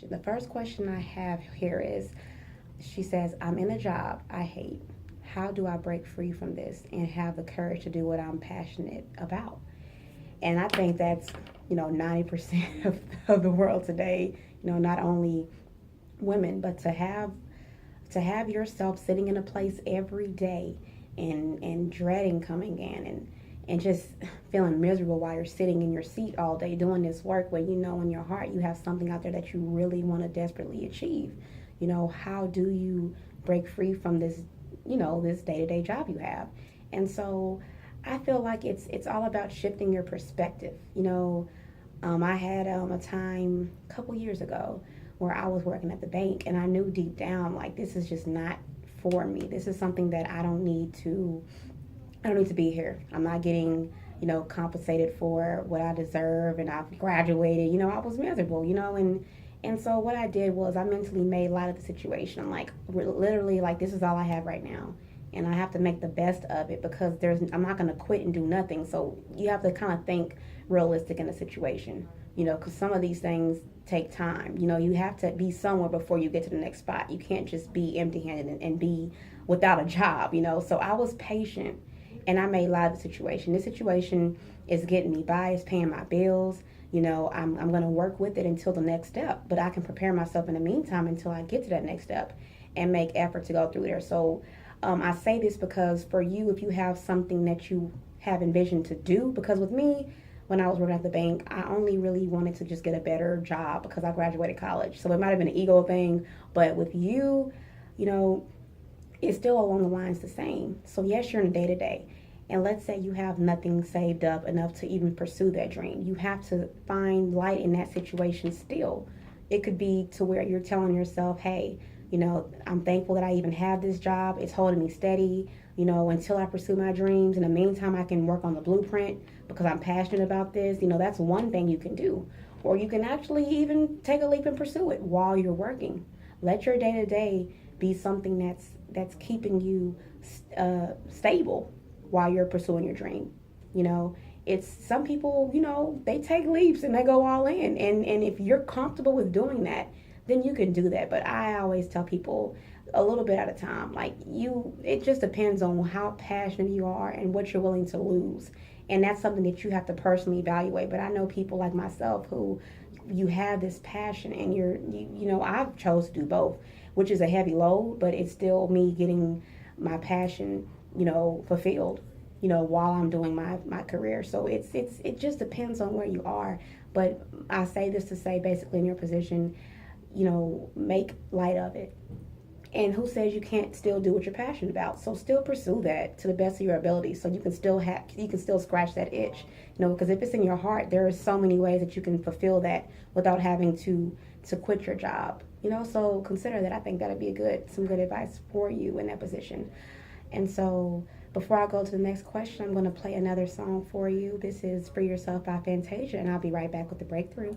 The first question I have here is, she says, I'm in a job I hate. How do I break free from this and have the courage to do what I'm passionate about? And I think that's, 90% of the world today, not only women, but to have yourself sitting in a place every day and dreading coming in and just feeling miserable while you're sitting in your seat all day doing this work when you know in your heart you have something out there that you really want to desperately achieve. How do you break free from this day-to-day job you have? And so I feel like it's all about shifting your perspective. I had a time a couple years ago where I was working at the bank, and I knew deep down, like, this is just not for me. This is something that I don't need to be here. I'm not getting, compensated for what I deserve, and I've graduated. I was miserable, and so what I did was I mentally made light of the situation. I'm like, literally, like, this is all I have right now, and I have to make the best of it because I'm not going to quit and do nothing. So you have to kind of think realistic in the situation, because some of these things take time. You have to be somewhere before you get to the next spot. You can't just be empty-handed and be without a job. So I was patient, and I made light of the situation. This situation is getting me by. It's paying my bills. I'm going to work with it until the next step, but I can prepare myself in the meantime until I get to that next step and make effort to go through there. So I say this because for you, if you have something that you have envisioned to do, because with me, when I was working at the bank, I only really wanted to just get a better job because I graduated college. So it might have been an ego thing, but with you, it's still along the lines the same. So yes, you're in the day-to-day. And let's say you have nothing saved up enough to even pursue that dream. You have to find light in that situation still. It could be to where you're telling yourself, hey, I'm thankful that I even have this job. It's holding me steady, until I pursue my dreams. In the meantime, I can work on the blueprint because I'm passionate about this. That's one thing you can do. Or you can actually even take a leap and pursue it while you're working. Let your day-to-day be something that's keeping you stable while you're pursuing your dream. It's some people, they take leaps and they go all in. And if you're comfortable with doing that, then you can do that. But I always tell people a little bit at a time. Like, it just depends on how passionate you are and what you're willing to lose. And that's something that you have to personally evaluate. But I know people like myself who you have this passion and I've chose to do both, which is a heavy load, but it's still me getting my passion, fulfilled, while I'm doing my career. So it just depends on where you are. But I say this to say, basically, in your position, make light of it. And who says you can't still do what you're passionate about? So still pursue that to the best of your ability, so you can still scratch that itch. Because if it's in your heart, there are so many ways that you can fulfill that without having to quit your job. So consider that. I think that'd be some good advice for you in that position. And so before I go to the next question, I'm going to play another song for you. This is Free Yourself by Fantasia, and I'll be right back with the breakthrough.